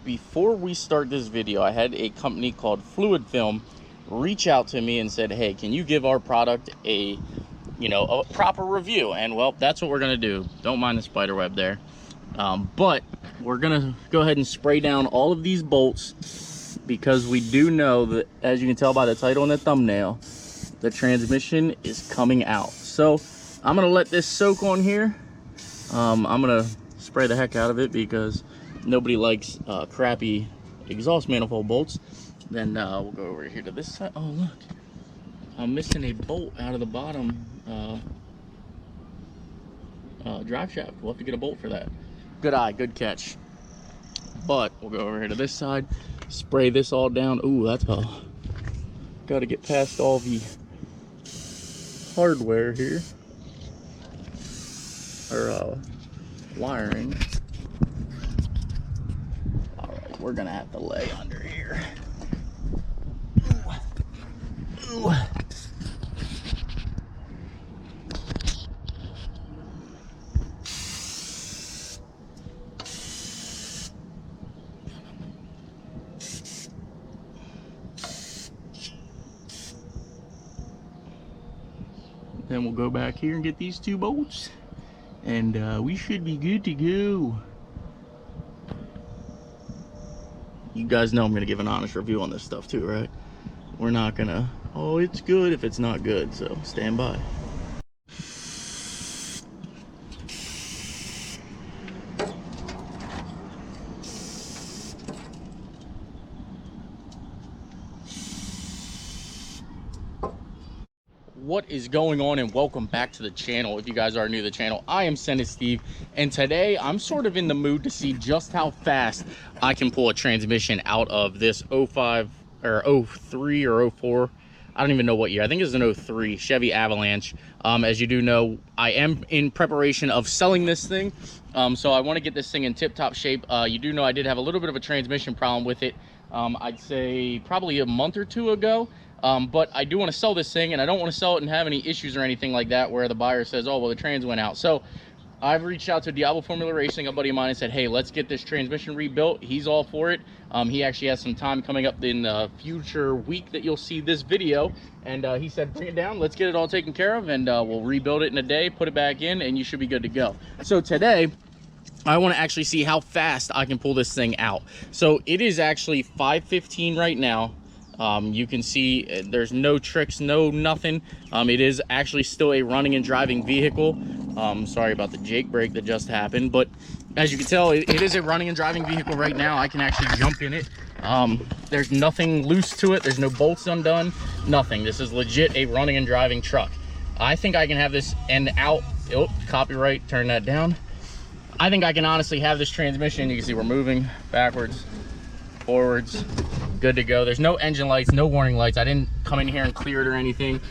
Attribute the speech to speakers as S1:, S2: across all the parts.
S1: before we start this video, I had a company called Fluid Film reach out to me and said, hey, can you give our product a proper review? And well, that's what we're gonna do. Don't mind the spider web there. But we're gonna go ahead and spray down all of these bolts, because we do know that, as you can tell by the title and the thumbnail, the transmission is coming out. So I'm gonna let this soak on here. I'm gonna spray the heck out of it because nobody likes crappy exhaust manifold bolts. Then we'll go over here to this side. Oh look, I'm missing a bolt out of the bottom drive shaft. We'll have to get a bolt for that. Good eye, good catch. But we'll go over here to this side, spray this all down. Ooh, that's got to get past all the hardware here, or wiring. All right, we're gonna have to lay under here. Ooh. Ooh. Then we'll go back here and get these two bolts, and we should be good to go. You guys know I'm gonna give an honest review on this stuff too, right? We're not gonna, oh, it's good if it's not good, so stand by. What is going on, and welcome back to the channel. If you guys are new to the channel, I am Senate Steve, and today I'm sort of in the mood to see just how fast I can pull a transmission out of this 05 or 03 or 04. I don't even know what year. I think it's an 03 Chevy Avalanche. As you do know, I am in preparation of selling this thing, so I want to get this thing in tip-top shape. You do know I did have a little bit of a transmission problem with it, I'd say probably a month or two ago. But I do want to sell this thing, and I don't want to sell it and have any issues or anything like that where the buyer says, oh, well, the trans went out. So I've reached out to Diablo Formula Racing, a buddy of mine, and said, hey, let's get this transmission rebuilt. He's all for it. He actually has some time coming up in the future week that you'll see this video, and he said, bring it down, let's get it all taken care of, and we'll rebuild it in a day, put it back in, and you should be good to go. So today I want to actually see how fast I can pull this thing out. So it is actually 5:15 right now. You can see there's no tricks, no nothing. It is actually still a running and driving vehicle. Sorry about the Jake brake that just happened, but as you can tell, it is a running and driving vehicle right now. I can actually jump in it. There's nothing loose to it. There's no bolts undone, nothing. This is legit a running and driving truck. I think I can have this end out. Oh, copyright, turn that down. I think I can honestly have this transmission. You can see we're moving backwards, forwards, good to go. There's no engine lights, no warning lights. I didn't come in here and clear it or anything.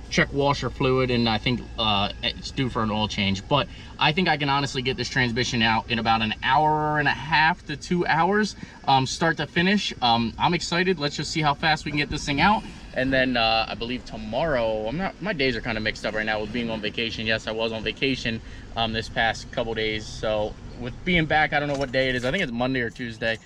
S1: Check washer fluid, and I think it's due for an oil change. But I think I can honestly get this transmission out in about an hour and a half to 2 hours, start to finish. I'm excited. Let's just see how fast we can get this thing out. And then I believe tomorrow, my days are kind of mixed up right now with being on vacation. Yes, I was on vacation this past couple days. So with being back, I don't know what day it is. I think it's Monday or Tuesday.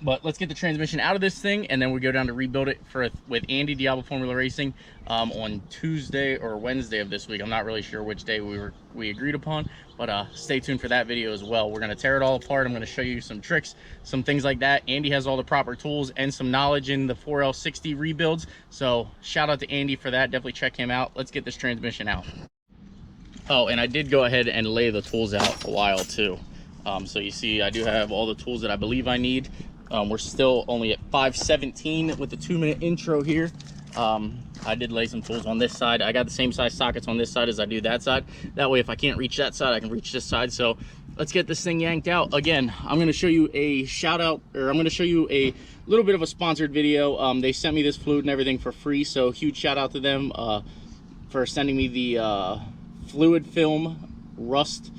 S1: But let's get the transmission out of this thing, and then we go down to rebuild it with Andy, Diablo Formula Racing, on Tuesday or Wednesday of this week. I'm not really sure which day we agreed upon, but stay tuned for that video as well. We're going to tear it all apart. I'm going to show you some tricks, some things like that. Andy has all the proper tools and some knowledge in the 4L60 rebuilds, so shout out to Andy for that. Definitely check him out. Let's get this transmission out. Oh, and I did go ahead and lay the tools out a while too. So you see I do have all the tools that I believe I need. We're still only at 5:17 with the 2-minute intro here. I did lay some tools on this side. I got the same size sockets on this side as I do that side. That way, if I can't reach that side, I can reach this side. So let's get this thing yanked out. Again, I'm going to show you a shout out, or I'm going to show you a little bit of a sponsored video. They sent me this fluid and everything for free. So huge shout out to them for sending me the fluid film rust,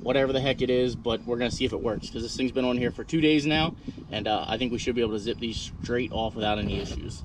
S1: whatever the heck it is, but we're gonna see if it works, because this thing's been on here for 2 days now, and I think we should be able to zip these straight off without any issues.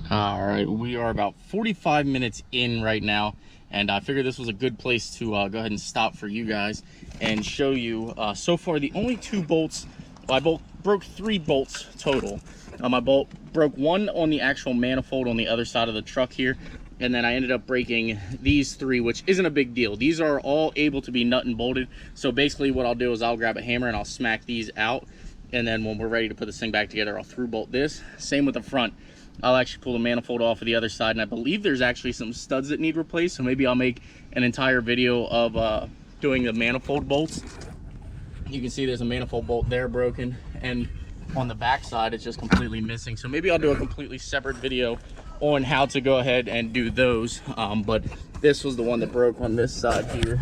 S1: All right, we are about 45 minutes in right now, and I figured this was a good place to go ahead and stop for you guys and show you so far the only 2 bolts. Well, I broke 3 bolts total. I broke one on the actual manifold on the other side of the truck here, and then I ended up breaking these 3, which isn't a big deal. These are all able to be nut and bolted, so basically what I'll do is I'll grab a hammer and I'll smack these out, and then when we're ready to put this thing back together, I'll through bolt this. Same with the front. I'll actually pull the manifold off of the other side, and I believe there's actually some studs that need replaced, so maybe I'll make an entire video of doing the manifold bolts. You can see there's a manifold bolt there broken, and on the back side it's just completely missing, so maybe I'll do a completely separate video on how to go ahead and do those. But this was the one that broke on this side here.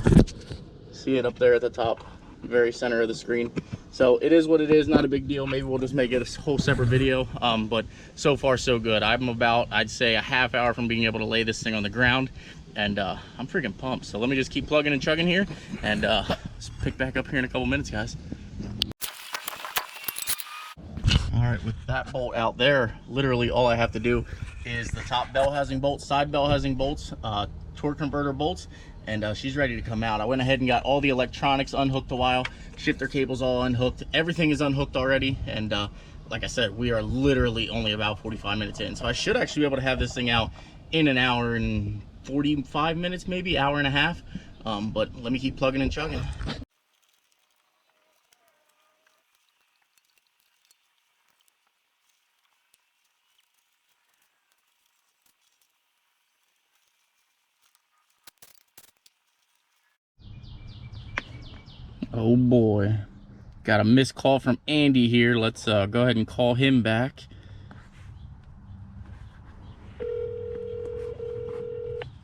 S1: See it up there at the top, very center of the screen. So it is what it is, not a big deal. Maybe we'll just make it a whole separate video. But so far so good. I'm about, I'd say, a half hour from being able to lay this thing on the ground, and I'm freaking pumped. So let me just keep plugging and chugging here, and let's pick back up here in a couple minutes, guys. All right, with that bolt out there, literally all I have to do is the top bell housing bolts, side bell housing bolts, torque converter bolts, and she's ready to come out. I went ahead and got all the electronics unhooked a while, shifter cables all unhooked, everything is unhooked already, and like I said, we are literally only about 45 minutes in, so I should actually be able to have this thing out in an hour and 45 minutes, maybe hour and a half. But let me keep plugging and chugging. Oh boy, got a missed call from Andy here. Let's go ahead and call him back.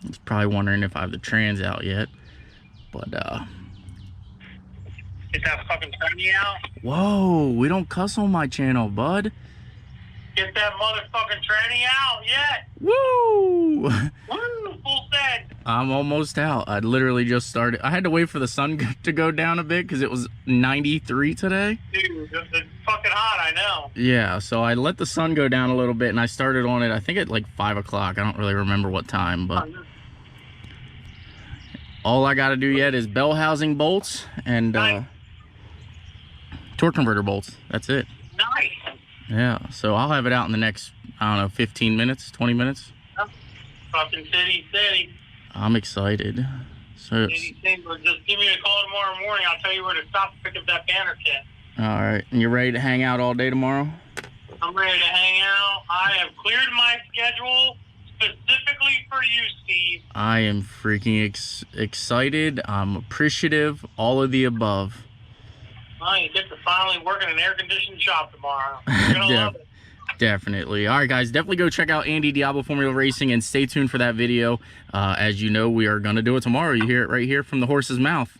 S1: He's probably wondering if I have the trans out yet, but
S2: Get that fucking tranny out.
S1: whoa, we don't cuss on my channel, bud.
S2: Get that motherfucking tranny out yet.
S1: Woo!
S2: Woo, full send.
S1: I'm almost out. I literally just started. I had to wait for the sun to go down a bit because it was 93 today.
S2: Dude, it's fucking hot, I know.
S1: Yeah, so I let the sun go down a little bit, and I started on it, I think at like 5 o'clock. I don't really remember what time, but all I got to do yet is bell housing bolts and torque converter bolts. That's it.
S2: Nice.
S1: Yeah, so I'll have it out in the next, I don't know, 15 minutes, 20 minutes.
S2: Fucking city.
S1: I'm excited. So,
S2: City, but just give me a call tomorrow morning. I'll tell you where to stop to pick up that banner kit.
S1: all right, and you're ready to hang out all day tomorrow?
S2: I'm ready to hang out. I have cleared my schedule specifically for you, Steve.
S1: I am freaking excited. I'm appreciative, all of the above.
S2: Well, you get to finally work in an air-conditioned shop tomorrow. You're gonna love it.
S1: Definitely. All right, guys, definitely go check out Andy Diablo Formula Racing and stay tuned for that video. As you know, we are going to do it tomorrow. You hear it right here from the horse's mouth.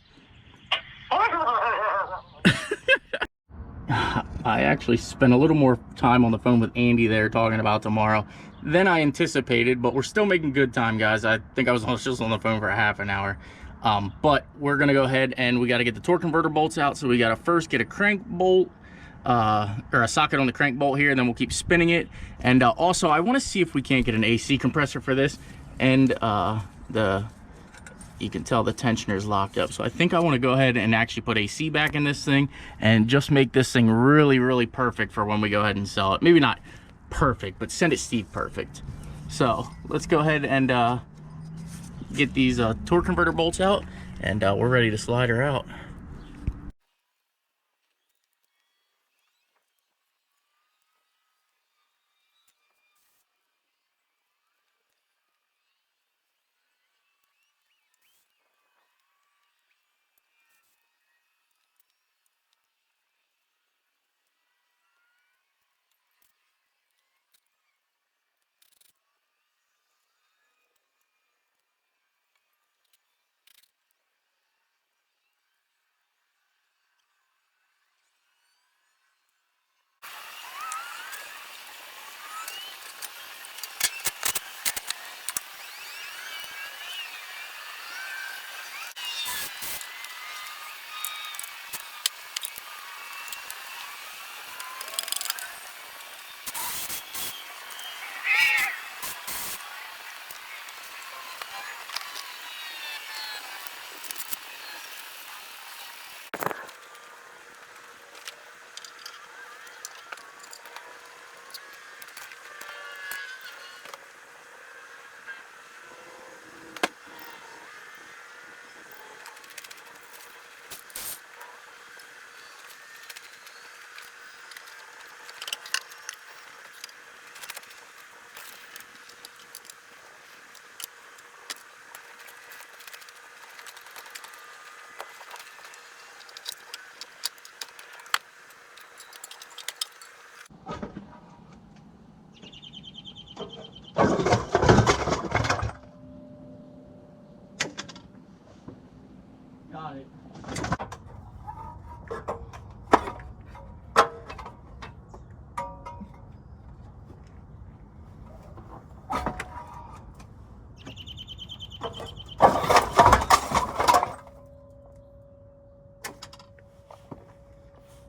S1: I actually spent a little more time on the phone with Andy there talking about tomorrow than I anticipated, but we're still making good time, guys. I think I was just on the phone for a half an hour. But we're going to go ahead and we got to get the torque converter bolts out. So we got to first get a crank bolt or a socket on the crank bolt here, and then we'll keep spinning it. And also I want to see if we can't get an AC compressor for this, and you can tell the tensioner is locked up. So I think I want to go ahead and actually put AC back in this thing and just make this thing really perfect for when we go ahead and sell it. Maybe not perfect, but Send It Steve perfect. So let's go ahead and get these torque converter bolts out, and we're ready to slide her out. Got it.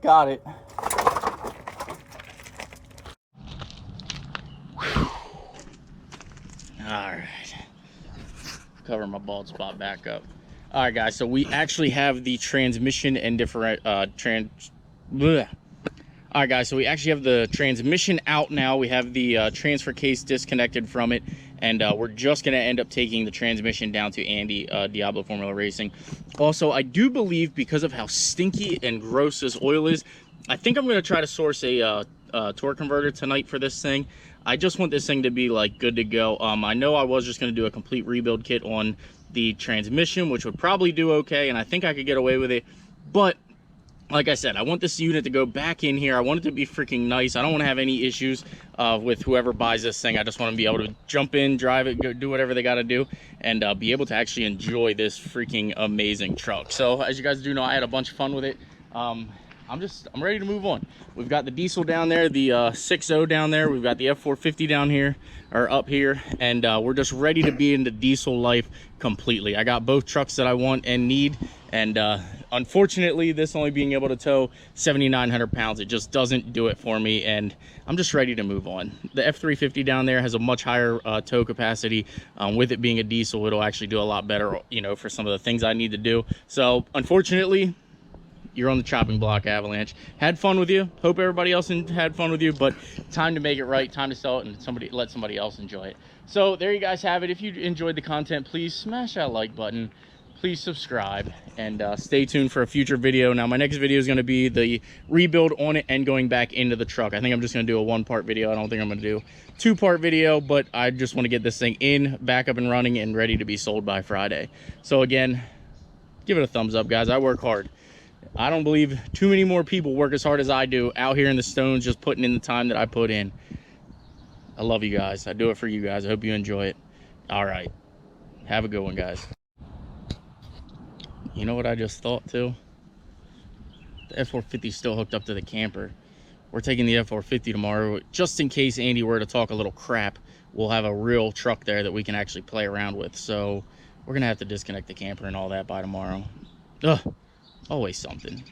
S1: Got it. Alright. Cover my bald spot back up. Alright guys, so we actually have the transmission and Alright guys, so we actually have the transmission out now. We have the transfer case disconnected from it, and we're just going to end up taking the transmission down to Andy, Diablo Formula Racing. Also, I do believe, because of how stinky and gross this oil is, I think I'm going to try to source a torque converter tonight for this thing. I just want this thing to be like good to go. I know I was just going to do a complete rebuild kit on the transmission, which would probably do okay, and I think I could get away with it. But like I said, I want this unit to go back in here. I want it to be freaking nice. I don't want to have any issues with whoever buys this thing. I just want to be able to jump in, drive it, go do whatever they got to do, and be able to actually enjoy this freaking amazing truck. So as you guys do know, I had a bunch of fun with it. I'm ready to move on. We've got the diesel down there, the 6.0 down there. We've got the F450 down here, or up here, and we're just ready to be into diesel life completely. I got both trucks that I want and need, and unfortunately, this only being able to tow 7,900 pounds, it just doesn't do it for me, and I'm just ready to move on. The F350 down there has a much higher tow capacity. With it being a diesel, it'll actually do a lot better, you know, for some of the things I need to do. So unfortunately, you're on the chopping block, Avalanche. Had fun with you. Hope everybody else had fun with you, but time to make it right, time to sell it, and let somebody else enjoy it. So there you guys have it. If you enjoyed the content, please smash that like button. Please subscribe, and stay tuned for a future video. Now, my next video is going to be the rebuild on it and going back into the truck. I think I'm just going to do a one-part video. I don't think I'm going to do a two-part video, but I just want to get this thing back up and running and ready to be sold by Friday. So again, give it a thumbs up, guys. I work hard. I don't believe too many more people work as hard as I do out here in the stones, just putting in the time that I put in. I love you guys. I do it for you guys. I hope you enjoy it. All right. Have a good one, guys. You know what I just thought too? The F450 is still hooked up to the camper. We're taking the F450 tomorrow. Just in case Andy were to talk a little crap, we'll have a real truck there that we can actually play around with. So we're going to have to disconnect the camper and all that by tomorrow. Ugh. Always something.